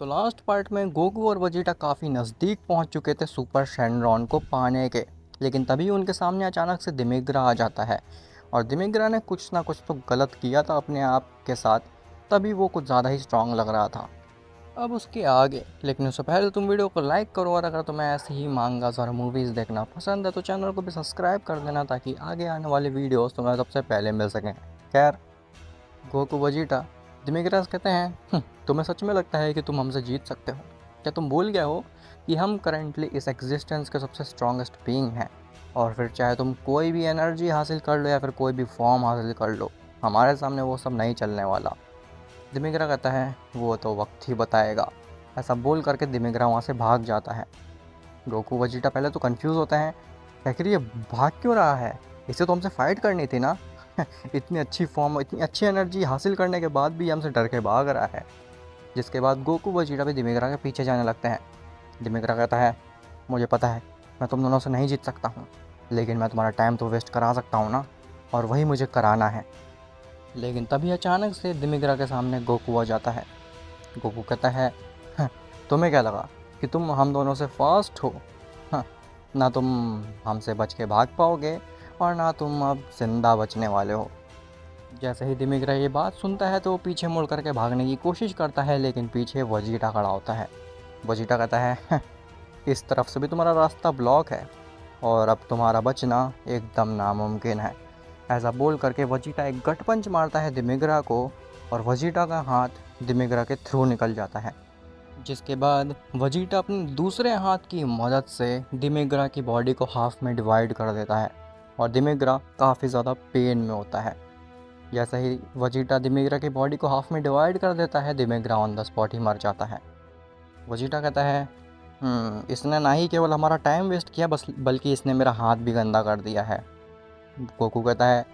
तो last part में Goku और वजीटा काफ़ी नज़दीक पहुंच चुके थे सुपर शेनरॉन को पाने के। लेकिन तभी उनके सामने अचानक से दिमिग्रा आ जाता है और दिमिग्रा ने कुछ ना कुछ तो गलत किया था अपने आप के साथ, तभी वो कुछ ज़्यादा ही स्ट्रांग लग रहा था। अब उसके आगे, लेकिन उससे पहले तुम वीडियो को लाइक करो और अगर तुम्हें ऐसे ही मांगास और मूवीज़ देखना पसंद है तो चैनल को भी सब्सक्राइब कर देना ताकि आगे आने वाली वीडियोस तुम्हें सबसे पहले मिल सकें। खैर, गोकू वजीटा दिमिग्रास कहते हैं, तुम्हें सच में लगता है कि तुम हमसे जीत सकते हो? क्या तुम भूल गए हो कि हम करेंटली इस एग्जिस्टेंस के सबसे स्ट्रॉन्गेस्ट बीइंग हैं? और फिर चाहे तुम कोई भी एनर्जी हासिल कर लो या फिर कोई भी फॉर्म हासिल कर लो, हमारे सामने वो सब नहीं चलने वाला। दिमिग्रा कहता है वो तो वक्त ही बताएगा। ऐसा बोल करके दिमिग्रा वहाँ से भाग जाता है। गोकू वजीटा पहले तो कंफ्यूज होते हैं, आखिर ये भाग क्यों रहा है? इसे तो हमसे फाइट करनी थी ना। इतनी अच्छी फॉर्म, इतनी अच्छी एनर्जी हासिल करने के बाद भी हमसे डर के भाग रहा है। जिसके बाद गोकू वजीटा भी दिमिग्रा के पीछे जाने लगते हैं। दिमिग्रा कहता है, मुझे पता है मैं तुम दोनों से नहीं जीत सकता हूँ, लेकिन मैं तुम्हारा टाइम तो वेस्ट करा सकता हूँ ना, और वही मुझे कराना है। लेकिन तभी अचानक से दिमिग्रा के सामने गोकू आ जाता है। गोकू कहता है, "हाँ, तुम्हें क्या लगा कि तुम हम दोनों से फास्ट हो? हाँ, ना तुम हमसे बच के भाग पाओगे और ना तुम अब जिंदा बचने वाले हो।" जैसे ही दिमिग्रा ये बात सुनता है तो वो पीछे मुड़ करके भागने की कोशिश करता है, लेकिन पीछे वजीटा खड़ा होता है। वजीटा कहता है, इस तरफ से भी तुम्हारा रास्ता ब्लॉक है और अब तुम्हारा बचना एकदम नामुमकिन है। ऐसा बोल करके वजीटा एक गट पंच मारता है दिमिग्रा को और वजीटा का हाथ दिमिग्रा के थ्रू निकल जाता है। जिसके बाद वजीटा अपने दूसरे हाथ की मदद से दिमिग्रा की बॉडी को हाफ में डिवाइड कर देता है और दिमिग्रा काफ़ी ज़्यादा पेन में होता है। जैसे ही वजीटा दिमिग्रा की बॉडी को हाफ में डिवाइड कर देता है, दिमिग्रा ऑन द स्पॉट ही मर जाता है। वजीटा कहता है, इसने ना ही केवल हमारा टाइम वेस्ट किया बस बल्कि इसने मेरा हाथ भी गंदा कर दिया है। गोकू कहता है,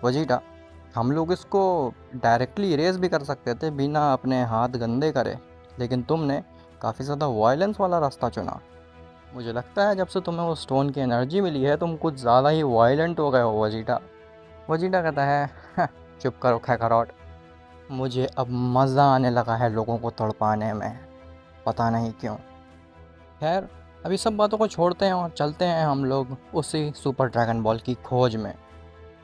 वजीटा हम लोग इसको डायरेक्टली इरेज भी कर सकते थे बिना अपने हाथ गंदे करे, लेकिन तुमने काफ़ी ज़्यादा वायलेंस वाला रास्ता चुना। मुझे लगता है जब से तुम्हें वो स्टोन की एनर्जी मिली है तुम कुछ ज़्यादा ही वायलेंट हो गए हो वजीटा। वजीटा कहता है, "हाँ, चुप करो खैखरौट, मुझे अब मज़ा आने लगा है लोगों को तड़पाने में, पता नहीं क्यों।" खैर, अभी सब बातों को छोड़ते हैं और चलते हैं हम लोग उसी सुपर ड्रैगन बॉल की खोज में।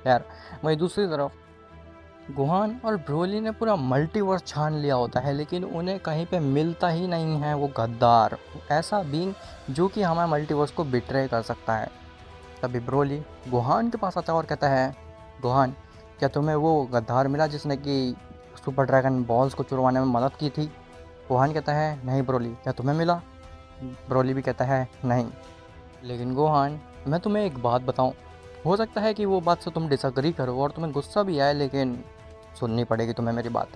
खैर, वहीं दूसरी तरफ गुहान और ब्रोली ने पूरा मल्टीवर्स छान लिया होता है, लेकिन उन्हें कहीं पे मिलता ही नहीं है वो गद्दार, ऐसा बीइंग जो कि हमारे मल्टीवर्स को बिट्रे कर सकता है। तभी ब्रोली गुहान के पास आता है और कहता है, गुहान क्या तुम्हें वो गद्दार मिला जिसने कि सुपर ड्रैगन बॉल्स को चुरवाने में मदद की थी? गुहान कहता है, नहीं ब्रोली, क्या तुम्हें मिला? ब्रोली भी कहता है, नहीं। लेकिन गुहान, मैं तुम्हें एक बात बताऊं, हो सकता है कि वो बात से तुम डिसअग्री करो और तुम्हें गुस्सा भी आए, लेकिन सुननी पड़ेगी तुम्हें मेरी बात।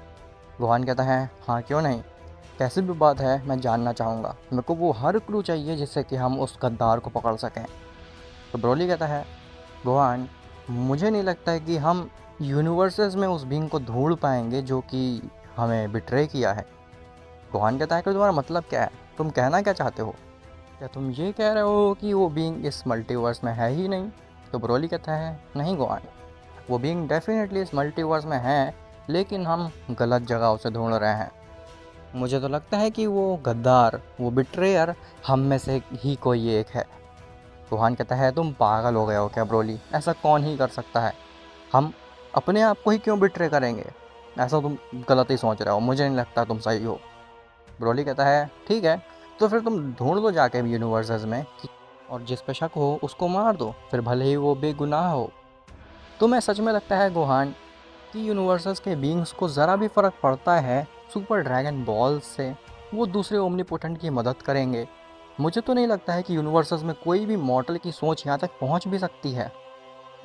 गुहान कहता है, हाँ क्यों नहीं, कैसी भी बात है मैं जानना चाहूँगा, मेरे को वो हर क्लू चाहिए जिससे कि हम उस गद्दार को पकड़ सकें। तो ब्रोली कहता है, गुहान मुझे नहीं लगता है कि हम यूनिवर्सेस में उस बीइंग को ढूंढ पाएंगे जो कि हमें बिट्रे किया है। गुहान कहता है कि तुम्हारा मतलब क्या है, तुम कहना क्या चाहते हो? क्या तुम ये कह रहे हो कि वो बीइंग इस मल्टीवर्स में है ही नहीं? तो ब्रोली कहता है, नहीं गुहान, वो बीइंग डेफिनेटली इस मल्टीवर्स में है, लेकिन हम गलत जगह उसे ढूंढ रहे हैं। मुझे तो लगता है कि वो गद्दार, वो बिट्रेयर हम में से ही कोई एक है। गुहान कहता है, तुम पागल हो गए हो क्या ब्रोली, ऐसा कौन ही कर सकता है? हम अपने आप को ही क्यों बिट्रे करेंगे? ऐसा तुम गलत ही सोच रहे हो, मुझे नहीं लगता तुम सही हो। ब्रोली कहता है, ठीक है, तो फिर तुम ढूंढ लो जाके यूनिवर्सेस में और जिस पे शक हो उसको मार दो, फिर भले ही वो बेगुनाह हो। तुम्हें सच में लगता है गुहान कि यूनिवर्सेस के बीइंग्स को ज़रा भी फ़र्क पड़ता है सुपर ड्रैगन बॉल से वो दूसरे ओमनीपोटेंट की मदद करेंगे? मुझे तो नहीं लगता है कि यूनिवर्सेस में कोई भी मॉर्टल की सोच यहाँ तक पहुँच भी सकती है।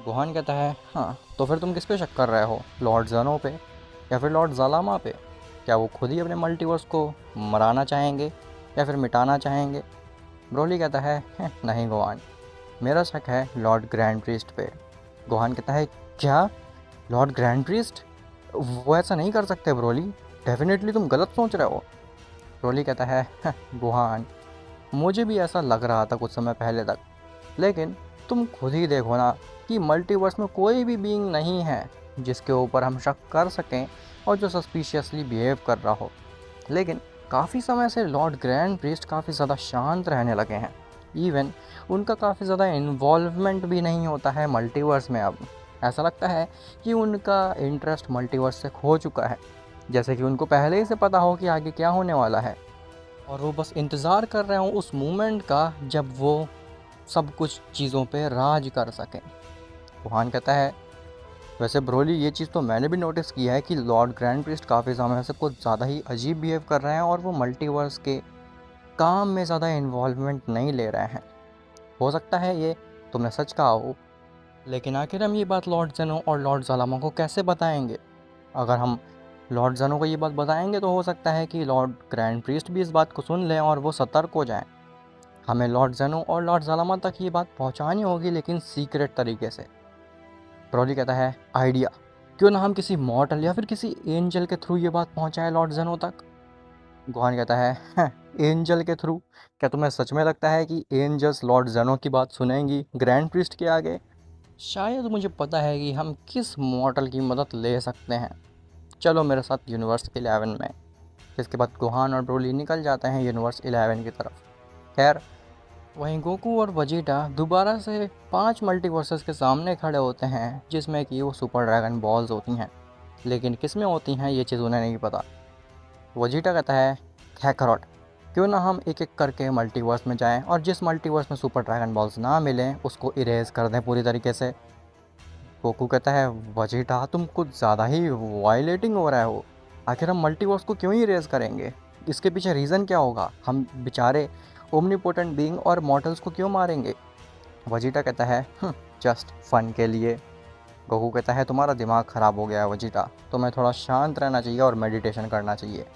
गुहान कहता है, हाँ तो फिर तुम किस पे शक कर रहे हो, लॉर्ड ज़नो पे या फिर लॉर्ड ज़ालामा पे? क्या वो खुद ही अपने मल्टीवर्स को मराना चाहेंगे या फिर मिटाना चाहेंगे? ब्रोली कहता है, नहीं गुहान, मेरा शक है लॉर्ड ग्रैंड प्रीस्ट पे। गुहान कहता है, क्या लॉर्ड ग्रैंड प्रीस्ट? वो ऐसा नहीं कर सकते ब्रोली, डेफिनेटली तुम गलत सोच रहे हो। ब्रोली कहता है, गुहान मुझे भी ऐसा लग रहा था कुछ समय पहले तक, लेकिन तुम खुद ही देखो ना कि मल्टीवर्स में कोई भी बीइंग नहीं है जिसके ऊपर हम शक कर सकें और जो सस्पिशियसली बिहेव कर रहा हो। लेकिन काफ़ी समय से लॉर्ड ग्रैंड प्रीस्ट काफ़ी ज़्यादा शांत रहने लगे हैं। इवन उनका काफ़ी ज़्यादा इन्वॉल्वमेंट भी नहीं होता है मल्टीवर्स में अब। ऐसा लगता है कि उनका इंटरेस्ट मल्टीवर्स से खो चुका है, जैसे कि उनको पहले ही से पता हो कि आगे क्या होने वाला है और वो बस इंतज़ार कर रहे हों उस मोमेंट का जब वो सब कुछ चीज़ों पे राज कर सकें। वुहान कहता है, वैसे ब्रोली ये चीज़ तो मैंने भी नोटिस किया है कि लॉर्ड ग्रैंड प्रीस्ट काफ़ी समय से कुछ ज़्यादा ही अजीब बिहेव कर रहे हैं और वो मल्टीवर्स के काम में ज़्यादा इन्वॉल्वमेंट नहीं ले रहे हैं। हो सकता है ये तुमने सच कहा हो, लेकिन आखिर हम ये बात लॉर्ड जेनो और लॉर्ड ज़ालामा को कैसे बताएंगे? अगर हम लॉर्ड जेनो को ये बात बताएंगे तो हो सकता है कि लॉर्ड ग्रैंड प्रीस्ट भी इस बात को सुन लें और वो सतर्क हो जाएं। हमें लॉर्ड जेनो और लॉर्ड ज़ालामा तक ये बात पहुंचानी होगी, लेकिन सीक्रेट तरीके से। ब्रोली कहता है, आइडिया, क्यों ना हम किसी मॉर्टल या फिर किसी एंजल के थ्रू ये बात पहुंचाएं लॉर्ड जेनो तक। गोहान कहता है, एंजल के थ्रू? क्या तुम्हें सच में लगता है कि एंजल्स लॉर्ड जेनो की बात सुनेंगी ग्रैंड प्रीस्ट के आगे? शायद मुझे पता है कि हम किस मॉर्टल की मदद ले सकते हैं। चलो मेरे साथ यूनिवर्स 11 में। इसके बाद गोहान और ब्रोली निकल जाते हैं यूनिवर्स 11 की तरफ। खैर, वहीं गोकू और वजीटा दोबारा से 5 मल्टीवर्सेस के सामने खड़े होते हैं, जिसमें कि वो सुपर ड्रैगन बॉल्स होती हैं, लेकिन किस में होती हैं ये चीज़ उन्हें नहीं पता। वजीटा कहता है, खैकरॉट, क्यों ना हम एक एक करके मल्टीवर्स में जाएं और जिस मल्टीवर्स में सुपर ड्रैगन बॉल्स ना मिलें उसको इरेज कर दें पूरी तरीके से। गोकू कहता है, वजीटा तुम कुछ ज़्यादा ही वायलेटिंग हो रहा हो। आखिर हम मल्टीवर्स को क्यों ही इरेज करेंगे? इसके पीछे रीज़न क्या होगा? हम बेचारे ओमनीपोटेंट बीइंग और मॉर्टल्स को क्यों मारेंगे? वजीटा कहता है, जस्ट फन के लिए। गोकू कहता है, तुम्हारा दिमाग ख़राब हो गया है वजीटा, तुम्हें थोड़ा शांत रहना चाहिए और मेडिटेशन करना चाहिए।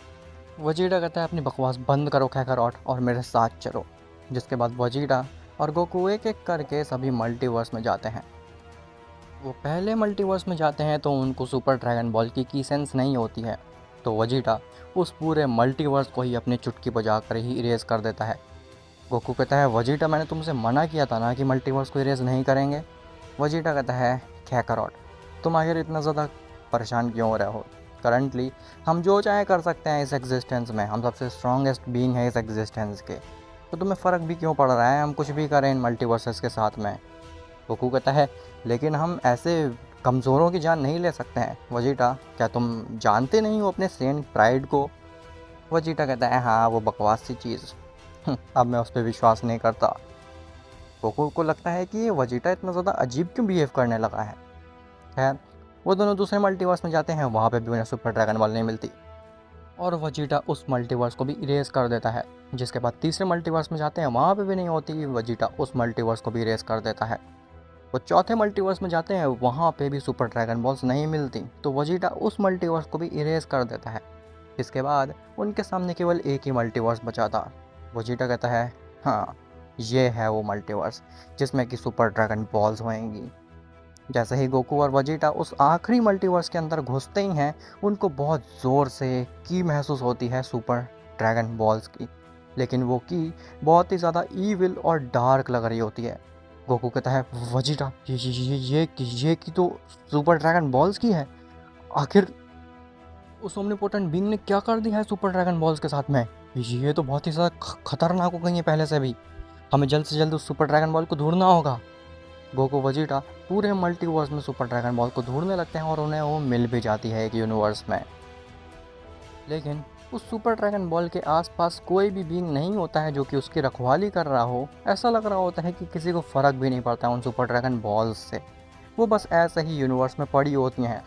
वजीटा कहता है, अपनी बकवास बंद करो खैकरॉट और मेरे साथ चलो। जिसके बाद वजीटा और गोकू एक एक करके सभी मल्टीवर्स में जाते हैं। वो पहले मल्टीवर्स में जाते हैं तो उनको सुपर ड्रैगन बॉल की सेंस नहीं होती है, तो वजीटा उस पूरे मल्टीवर्स को ही अपनी चुटकी बजा कर ही इरेज कर देता है। गोकू कहता है, वजीटा मैंने तुमसे मना किया था ना कि मल्टीवर्स को इरेज नहीं करेंगे। वजीटा कहता है, खैकरॉट तुम आखिर इतना ज़्यादा परेशान क्यों हो रहे हो? करंटली हम जो चाहे कर सकते हैं इस एग्जिस्टेंस में, हम सबसे स्ट्रॉन्गेस्ट बीइंग है इस एग्जिस्टेंस के, तो तुम्हें फ़र्क भी क्यों पड़ रहा है हम कुछ भी करें इन मल्टीवर्सेस के साथ में? गोकू कहता है, लेकिन हम ऐसे कमज़ोरों की जान नहीं ले सकते हैं। वजीटा, क्या तुम जानते नहीं हो अपने सेंट प्राइड को? वजीटा कहता है, हाँ वो बकवास सी चीज़, अब मैं उस पर विश्वास नहीं करता। गोकू को लगता है कि ये वजीटा इतना ज़्यादा अजीब क्यों बिहेव करने लगा है। खैर, वो दोनों दूसरे मल्टीवर्स में जाते हैं, वहाँ पे भी उन्हें सुपर ड्रैगन बॉल नहीं मिलती और वजीटा उस मल्टीवर्स को भी इरेज कर देता है। जिसके बाद तीसरे मल्टीवर्स में जाते हैं, वहाँ पे भी नहीं होती, वजीटा उस मल्टीवर्स को भी इरेज कर देता है। वो चौथे मल्टीवर्स में जाते हैं, वहाँ पे भी सुपर ड्रैगन बॉल्स नहीं मिलती, तो वजीटा उस मल्टीवर्स को भी इरेज कर देता है। इसके बाद उनके सामने केवल एक ही मल्टीवर्स बचा था। वजीटा कहता है, हाँ ये है वो मल्टीवर्स जिसमें कि सुपर ड्रैगन बॉल्स होंगी। जैसे ही गोकू और वजीटा उस आखिरी मल्टीवर्स के अंदर घुसते ही हैं, उनको बहुत ज़ोर से की महसूस होती है सुपर ड्रैगन बॉल्स की, लेकिन वो की बहुत ही ज़्यादा ईविल और डार्क लग रही होती है। गोकू कहता है, वजीटा ये की तो सुपर ड्रैगन बॉल्स की है। आखिर उस ओमनीपोटेंट बीइंग ने क्या कर दिया है सुपर ड्रैगन बॉल्स के साथ में? ये तो बहुत ही ज़्यादा खतरनाक हो गई है पहले से भी। हमें जल्द से जल्द उस सुपर ड्रैगन बॉल को ढूंढना होगा। गोकू वजीटा पूरे मल्टीवर्स में सुपर ड्रैगन बॉल को ढूंढने लगते हैं और उन्हें वो मिल भी जाती है एक यूनिवर्स में। लेकिन उस सुपर ड्रैगन बॉल के आसपास कोई भी बीइंग नहीं होता है जो कि उसकी रखवाली कर रहा हो। ऐसा लग रहा होता है कि किसी को फ़र्क भी नहीं पड़ता उन सुपर ड्रैगन बॉल्स से, वो बस ऐसे ही यूनिवर्स में पड़ी होती हैं,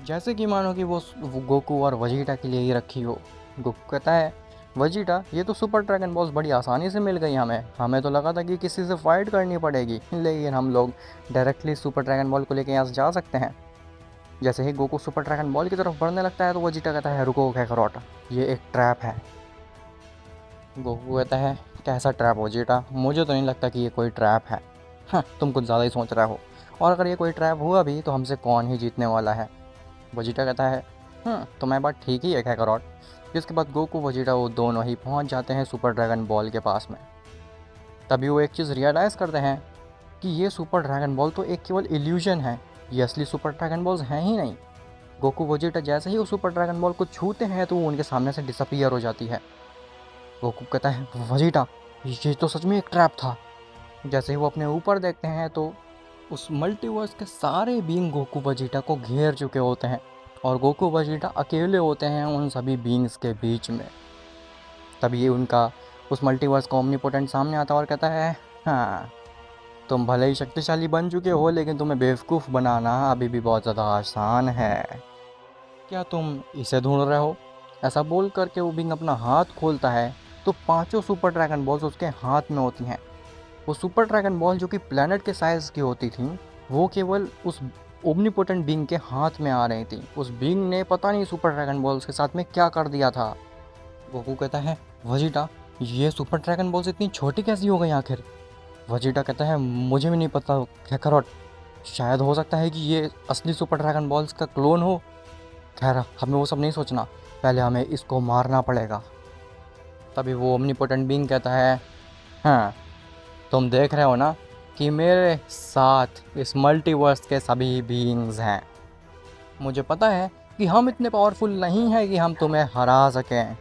जैसे कि मानो कि वो गोकू और वजीटा के लिए ही रखी हो। गोकू कहता है, वजीटा ये तो सुपर ड्रैगन बॉल्स बड़ी आसानी से मिल गई हमें तो लगा था कि किसी से फाइट करनी पड़ेगी, लेकिन हम लोग डायरेक्टली सुपर ड्रैगन बॉल को लेकर यहाँ से जा सकते हैं। जैसे ही गोकू सुपर ड्रैगन बॉल की तरफ बढ़ने लगता है तो वजीटा कहता है, रुको खैकरॉट, ये एक ट्रैप है। गोकू कहता है, कैसा ट्रैप वजीटा? मुझे तो नहीं लगता कि ये कोई ट्रैप है। हाँ, तुम कुछ ज़्यादा ही सोच रहे हो, और अगर ये कोई ट्रैप हुआ भी तो हमसे कौन ही जीतने वाला है। वजीटा कहता है, तुम्हारी बात ठीक ही है खैकरॉट। जिसके बाद गोकू वजीटा वो दोनों ही पहुंच जाते हैं सुपर ड्रैगन बॉल के पास में। तभी वो एक चीज़ रियलाइज़ करते हैं कि ये सुपर ड्रैगन बॉल तो एक केवल इल्यूजन है, ये असली सुपर ड्रैगन बॉल्स हैं ही नहीं। गोकू वेजिटा जैसे ही उस सुपर ड्रैगन बॉल को छूते हैं तो वो उनके सामने से डिसअपियर हो जाती है। गोकू कहता है वेजिटा ये तो सच में एक ट्रैप था। जैसे ही वो अपने ऊपर देखते हैं तो उस मल्टीवर्स के सारे बीइंग गोकू वेजिटा को घेर चुके होते हैं और गोकू वेजिटा अकेले होते हैं उन सभी बीइंग्स के बीच में। तभी उनका उस मल्टीवर्स का ओमनीपोटेंट सामने आता है और कहता है हाँ, तुम भले ही शक्तिशाली बन चुके हो लेकिन तुम्हें बेवकूफ़ बनाना अभी भी बहुत ज़्यादा आसान है। क्या तुम इसे ढूंढ रहे हो? ऐसा बोल करके वो बिंग अपना हाथ खोलता है तो पांचों सुपर ड्रैगन बॉल्स उसके हाथ में होती हैं। वो सुपर ड्रैगन बॉल जो कि प्लेनेट के साइज़ की होती थी वो केवल उस ओमनीपोटेंट बीइंग के हाथ में आ रही थी। उस बीइंग ने पता नहीं सुपर ड्रैगन बॉल्स के साथ में क्या कर दिया था। गोकू कहता है वेजिटा ये सुपर ड्रैगन बॉल्स इतनी छोटी कैसी हो गई आखिर? वेजिटा कहता है मुझे भी नहीं पता काकारोट, शायद हो सकता है कि ये असली सुपर ड्रैगन बॉल्स का क्लोन हो। खैर हमें वो सब नहीं सोचना, पहले हमें इसको मारना पड़ेगा। तभी वो ओमनीपोटेंट बीइंग कहता है हाँ, तुम देख रहे हो ना कि मेरे साथ इस मल्टीवर्स के सभी बीइंग्स हैं। मुझे पता है कि हम इतने पावरफुल नहीं हैं कि हम तुम्हें हरा सकें,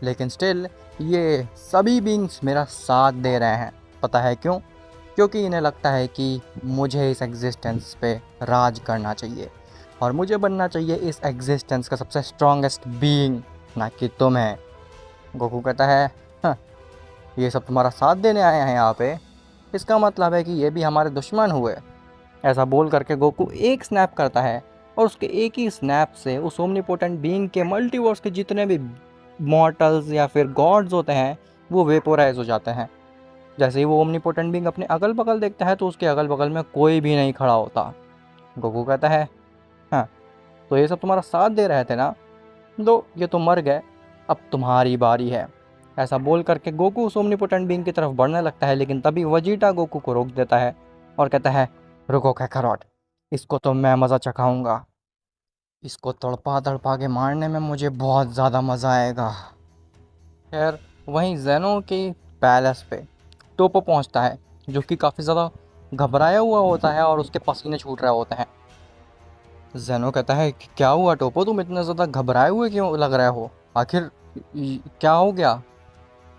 लेकिन स्टिल ये सभी बीइंग्स मेरा साथ दे रहे हैं। पता है क्यों? क्योंकि इन्हें लगता है कि मुझे इस एग्जिस्टेंस पे राज करना चाहिए और मुझे बनना चाहिए इस एग्जिस्टेंस का सबसे स्ट्रॉन्गेस्ट बीइंग, ना कि तुम्हें। गोकू कहता है हाँ, ये सब तुम्हारा साथ देने आए हैं यहाँ पे, इसका मतलब है कि ये भी हमारे दुश्मन हुए। ऐसा बोल करके गोकू एक स्नैप करता है और उसके एक ही स्नैप से उस ओमनीपोटेंट बीइंग के मल्टीवर्स के जितने भी मॉर्टल्स या फिर गॉड्स होते हैं वो वेपोराइज हो जाते हैं। जैसे ही वो ओमनीपोटेंट बीइंग अपने अगल बगल देखता है तो उसके अगल बगल में कोई भी नहीं खड़ा होता। गोकू कहता है हाँ, तो ये सब तुम्हारा साथ दे रहे थे ना, दो ये तो मर गए, अब तुम्हारी बारी है। ऐसा बोल करके गोकू उस ओमनीपोटेंट बीइंग की तरफ बढ़ने लगता है, लेकिन तभी वेजिटा गोकू को रोक देता है और कहता है रुको काकारोट, इसको तो मैं मज़ा चखाऊंगा। इसको तड़पा तड़पा के मारने में मुझे बहुत ज़्यादा मज़ा आएगा। खैर वहीं जेनो के पैलेस पे टोपो पहुंचता है जो कि काफ़ी ज़्यादा घबराया हुआ होता है और उसके पसीने छूट रहे होते हैं। जेनो कहता है कि क्या हुआ टोपो, तुम इतने ज़्यादा घबराए हुए क्यों लग रहे हो, आखिर क्या हो गया?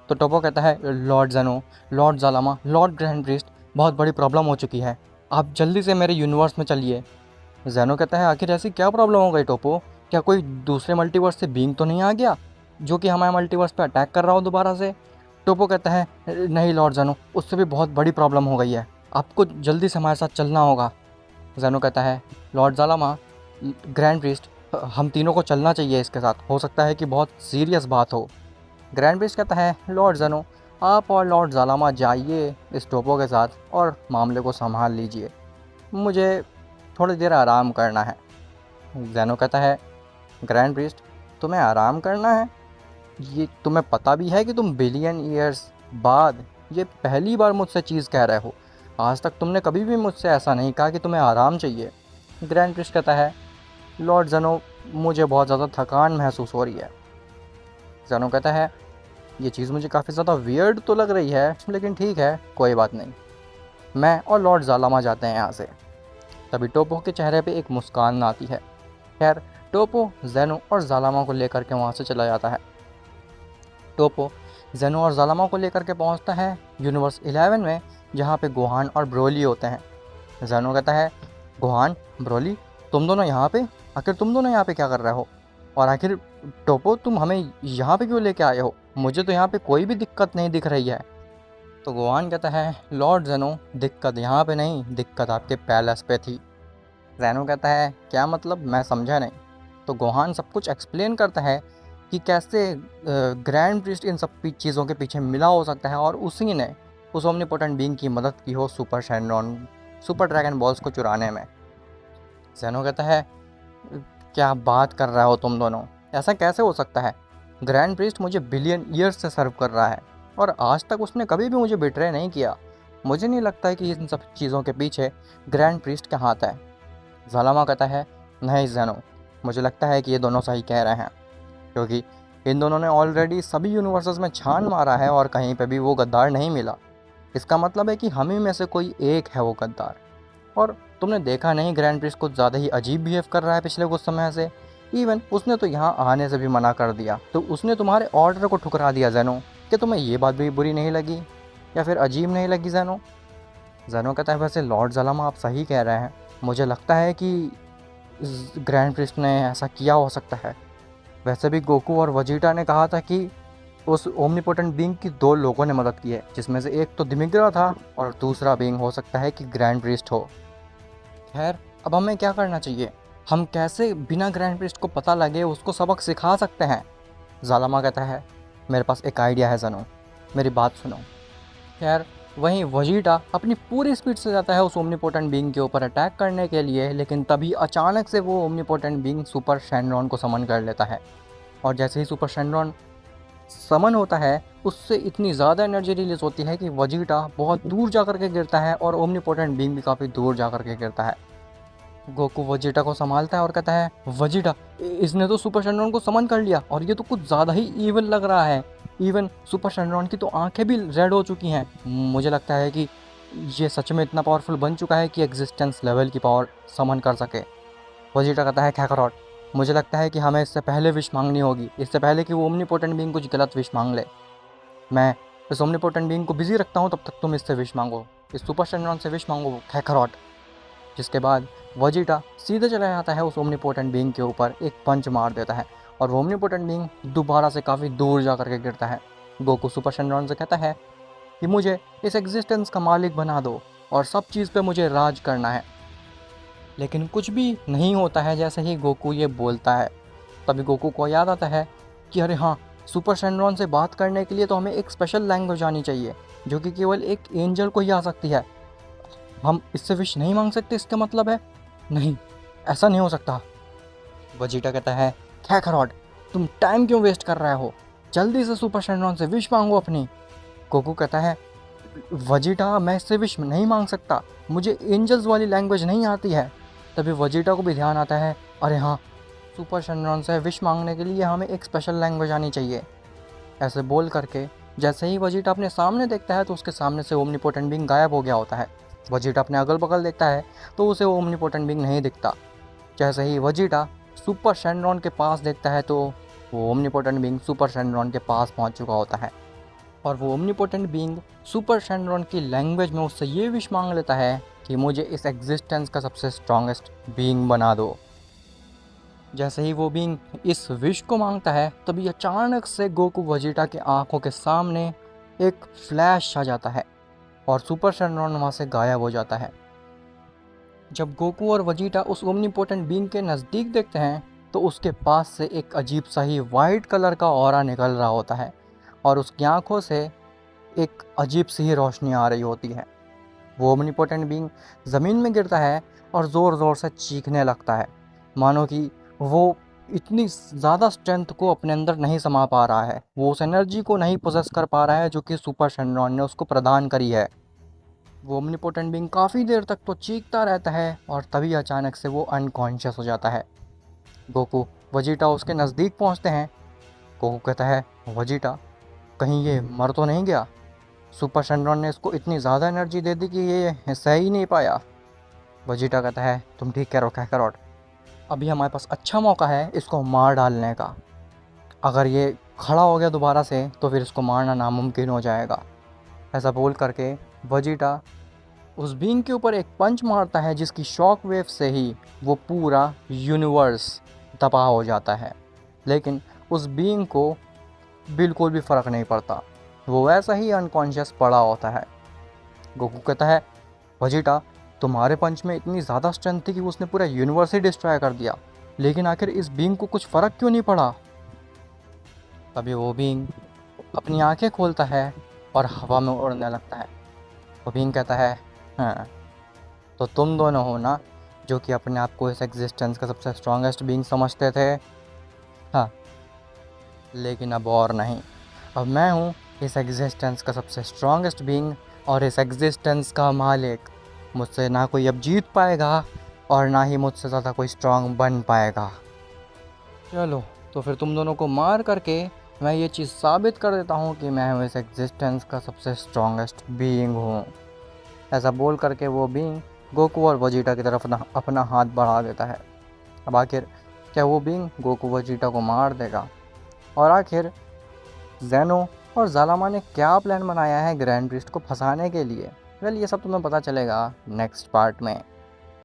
तो टोपो कहता है लॉर्ड जेनो, लॉर्ड जालामा, लॉर्ड ग्रैंड प्रीस्ट, बहुत बड़ी प्रॉब्लम हो चुकी है, आप जल्दी से मेरे यूनिवर्स में चलिए। जेनो कहता है आखिर ऐसी क्या प्रॉब्लम हो गई टोपो, क्या कोई दूसरे मल्टीवर्स से बीइंग तो नहीं आ गया जो कि हमारे मल्टीवर्स पे अटैक कर रहा हो दोबारा से? टोपो कहता है नहीं लॉर्ड जेनो, उससे भी बहुत बड़ी प्रॉब्लम हो गई है, आपको जल्दी से हमारे साथ चलना होगा। जेनो कहता है लॉर्ड जालामा, ग्रैंड प्रीस्ट, हम तीनों को चलना चाहिए इसके साथ, हो सकता है कि बहुत सीरियस बात हो। ग्रैंड प्रीस्ट कहता है लॉर्ड जेनो, आप और लॉर्ड जालामा जाइए इस टोपो के साथ और मामले को संभाल लीजिए, मुझे थोड़ी देर आराम करना है। जेनो कहता है ग्रैंड प्रीस्ट, तुम्हें आराम करना है? ये तुम्हें पता भी है कि तुम बिलियन ईयर्स बाद ये पहली बार मुझसे चीज़ कह रहे हो, आज तक तुमने कभी भी मुझसे ऐसा नहीं कहा कि तुम्हें आराम चाहिए। ग्रैंड प्रीस्ट कहता है लॉर्ड जेनो, मुझे बहुत ज़्यादा थकान महसूस हो रही है। जेनो कहता है ये चीज़ मुझे काफ़ी ज़्यादा वियर्ड तो लग रही है, लेकिन ठीक है कोई बात नहीं, मैं और लॉर्ड जालामा जाते हैं यहाँ से। तभी टोपो के चेहरे पे एक मुस्कान आती है। खैर टोपो जेनो और जालामा को लेकर के वहाँ से चला जाता है। टोपो जेनो और जालामा को लेकर के पहुँचता है यूनिवर्स 11 में, जहाँ पे गोहान और ब्रोली होते हैं। जेनो कहता है गोहान, ब्रोली, तुम दोनों यहाँ पे, आखिर तुम दोनों यहाँ पे क्या कर रहे हो? और आखिर टोपो तुम हमें यहाँ पे क्यों लेके आए हो? मुझे तो यहाँ पे कोई भी दिक्कत नहीं दिख रही है। तो गोहान कहता है लॉर्ड जेनो, दिक्कत यहाँ पे नहीं, दिक्कत आपके पैलेस पे थी। जेनो कहता है क्या मतलब, मैं समझा नहीं। तो गोहान सब कुछ एक्सप्लेन करता है कि कैसे ग्रैंड प्रीस्ट इन सब चीज़ों के पीछे मिला हो सकता है और उसी ने उस ओमनीपोटेंट बीइंग की मदद की हो सुपर शैनरॉन, सुपर ड्रैगन बॉल्स को चुराने में। जेनो कहता है क्या बात कर रहा हो तुम दोनों, ऐसा कैसे हो सकता है? ग्रैंड प्रीस्ट मुझे बिलियन ईयर्स से सर्व कर रहा है और आज तक उसने कभी भी मुझे बिट्रे नहीं किया। मुझे नहीं लगता है कि इन सब चीज़ों के पीछे ग्रैंड प्रीस्ट का हाथ है। जालामा कहता है नहीं जेनो, मुझे लगता है कि ये दोनों सही कह रहे हैं, क्योंकि इन दोनों ने ऑलरेडी सभी यूनिवर्सेस में छान मारा है और कहीं पे भी वो गद्दार नहीं मिला। इसका मतलब है कि हम ही में से कोई एक है वो गद्दार, और तुमने देखा नहीं ग्रैंड प्रिस्ट कुछ ज़्यादा ही अजीब बिहेव कर रहा है पिछले कुछ समय से। इवन उसने तो यहाँ आने से भी मना कर दिया, तो उसने तुम्हारे ऑर्डर को ठुकरा दिया ज़ेनो। कि तुम्हें ये बात भी बुरी नहीं लगी या फिर अजीब नहीं लगी ज़ेनो? ज़ेनो कहता है वैसे लॉर्ड ज़लामा आप सही कह रहे हैं, मुझे लगता है कि ग्रैंड प्रिस्ट ने ऐसा किया हो सकता है। वैसे भी गोकू और वजीटा ने कहा था कि उस ओमनीपोटेंट बीइंग की 2 लोगों ने मदद की है, जिसमें से एक तो दिमिग्रा था और दूसरा बीइंग हो सकता है कि ग्रैंड प्रिस्ट हो। खैर, अब हमें क्या करना चाहिए? हम कैसे बिना ग्रैंड प्रिस्ट को पता लगे उसको सबक सिखा सकते हैं? ज़ालामा कहता है मेरे पास एक आइडिया है ज़ेनो, मेरी बात सुनो। खैर, वहीं वजीटा अपनी पूरी स्पीड से जाता है उस ओमनीपोटेंट बीइंग के ऊपर अटैक करने के लिए, लेकिन तभी अचानक से वो ओमनीपोटेंट बीइंग सुपर शैनरॉन को समन कर लेता है। और जैसे ही सुपर शैनरॉन समन होता है, उससे इतनी ज़्यादा एनर्जी रिलीज होती है कि वजीटा बहुत दूर जा कर के गिरता है और ओमनीपोटेंट बीइंग भी काफ़ी दूर जा कर के गिरता है। गोकू वजीटा को संभालता है और कहता है वजीटा, इसने तो सुपर शैनरॉन को समन कर लिया और ये तो कुछ ज़्यादा ही ईविल लग रहा है। इवन सुपर शैनरॉन की तो आंखें भी रेड हो चुकी हैं। मुझे लगता है कि ये सच में इतना पावरफुल बन चुका है कि एग्जिस्टेंस लेवल की पावर समन कर सके। वजीटा कहता है कैकरॉट, मुझे लगता है कि हमें इससे पहले विश मांगनी होगी, इससे पहले कि वो ओमनीपोटेंट बीइंग कुछ गलत विश मांग ले। मैं इस ओमनीपोटेंट बीइंग को बिजी रखता हूँ, तब तक तुम इससे विश मांगो, इस सुपर शैनरॉन से विश मांगो कैकरॉट। जिसके बाद वजीटा सीधे चला जाता है उस ओमनीपोटेंट बीइंग के ऊपर, एक पंच मार देता है और वो ओमनीपोटेंट बीइंग दोबारा से काफ़ी दूर जा कर के गिरता है। गोकू सुपर शैनरॉन से कहता है कि मुझे इस एग्जिस्टेंस का मालिक बना दो और सब चीज़ पे मुझे राज करना है। लेकिन कुछ भी नहीं होता है जैसे ही गोकू ये बोलता है। तभी गोकू को याद आता है कि अरे हाँ, सुपर शैनरॉन से बात करने के लिए तो हमें एक स्पेशल लैंग्वेज आनी चाहिए, जो कि केवल एक एंजल को ही आ सकती है। हम इससे विश नहीं मांग सकते, इसका मतलब है नहीं, ऐसा नहीं हो सकता। वजीटा कहता है कैकरॉट, तुम टाइम क्यों वेस्ट कर रहे हो, जल्दी से सुपर शैनरॉन से विश मांगो अपनी। गोकू कहता है वजीटा, मैं इससे विश नहीं मांग सकता, मुझे एंजल्स वाली लैंग्वेज नहीं आती है। तभी वजीटा को भी ध्यान आता है अरे हाँ, सुपर शैनरॉन से विश मांगने के लिए हमें एक स्पेशल लैंग्वेज आनी चाहिए। ऐसे बोल करके जैसे ही वजीटा अपने सामने देखता है तो उसके सामने से ओमनीपोटेंट बीइंग गायब हो गया होता है। वजीटा अपने अगल बगल देखता है तो उसे ओमनीपोटेंट बीइंग नहीं दिखता। जैसे ही वजीटा सुपर शैनरॉन के पास देखता है तो वो ओमनीपोटेंट बीइंग सुपर शैनरॉन के पास पहुंच चुका होता है और वो ओमनीपोटेंट बीइंग सुपर शैनरॉन की लैंग्वेज में उससे ये विश मांग लेता है कि मुझे इस एग्जिस्टेंस का सबसे स्ट्रॉन्गेस्ट बीइंग बना दो। जैसे ही वो बीइंग इस विश को मांगता है तभी अचानक से गोकू वजीटा की आंखों के सामने एक फ्लैश आ जाता है और सुपर शैनरॉन वहाँ से गायब हो जाता है। जब गोकू और वजीटा उस ओमनीपोटेंट बीइंग के नज़दीक देखते हैं तो उसके पास से एक अजीब सा ही वाइट कलर का ऑरा निकल रहा होता है और उसकी आंखों से एक अजीब सी ही रोशनी आ रही होती है। वो ओमनीपोटेंट बीइंग ज़मीन में गिरता है और ज़ोर ज़ोर से चीखने लगता है, मानो कि वो इतनी ज़्यादा स्ट्रेंथ को अपने अंदर नहीं समा पा रहा है, वो उस एनर्जी को नहीं पोजेस कर पा रहा है जो कि सुपर शैनरॉन ने उसको प्रदान करी है। वो ओमनीपोटेंट बीइंग काफ़ी देर तक तो चीखता रहता है और तभी अचानक से वो अनकॉन्शियस हो जाता है। गोकू वजीटा उसके नज़दीक पहुंचते हैं। गोकू कहता है वजीटा, कहीं ये मर तो नहीं गया? सुपर शैनरॉन ने इसको इतनी ज़्यादा एनर्जी दे दी कि ये सह ही नहीं पाया। वजीटा कहता है तुम ठीक कह रहे हो कैकरॉट, अभी हमारे पास अच्छा मौका है इसको मार डालने का। अगर ये खड़ा हो गया दोबारा से तो फिर इसको मारना नामुमकिन हो जाएगा। ऐसा बोल करके वजीटा उस बीइंग के ऊपर एक पंच मारता है जिसकी शॉक वेव से ही वो पूरा यूनिवर्स तबाह हो जाता है। लेकिन उस बीइंग को बिल्कुल भी फ़र्क नहीं पड़ता, वो वैसा ही अनकॉन्शियस पड़ा होता है। गोकू कहता है वजीटा, तुम्हारे पंच में इतनी ज़्यादा स्ट्रेंथ थी कि उसने पूरा यूनिवर्स ही डिस्ट्रॉय कर दिया, लेकिन आखिर इस बीइंग को कुछ फ़र्क क्यों नहीं पड़ा? तभी वो बीइंग अपनी आंखें खोलता है और हवा में उड़ने लगता है। वो बीइंग कहता है हाँ, तो तुम दोनों हो ना जो कि अपने आप को इस एग्जिस्टेंस का सबसे स्ट्रॉन्गेस्ट बीइंग समझते थे? हाँ, लेकिन अब और नहीं, अब मैं हूँ इस एग्जिस्टेंस का सबसे स्ट्रॉन्गेस्ट बीइंग और इस एग्जिस्टेंस का मालिक। मुझसे ना कोई अब जीत पाएगा और ना ही मुझसे ज़्यादा कोई स्ट्रॉन्ग बन पाएगा। चलो, तो फिर तुम दोनों को मार करके मैं ये चीज़ साबित कर देता हूँ कि मैं इस एग्जिस्टेंस का सबसे स्ट्रॉन्गेस्ट बीइंग हूँ। ऐसा बोल करके वो बीइंग गोकू और वजीटा की तरफ अपना हाथ बढ़ा देता है। अब आखिर क्या वो बींग गोकू वजीटा को मार देगा? और आखिर ज़ेनो और ज़ालामा ने क्या प्लान बनाया है ग्रैंड प्रिस्ट को फंसाने के लिए? वेल, ये सब तुम्हें पता चलेगा नेक्स्ट पार्ट में।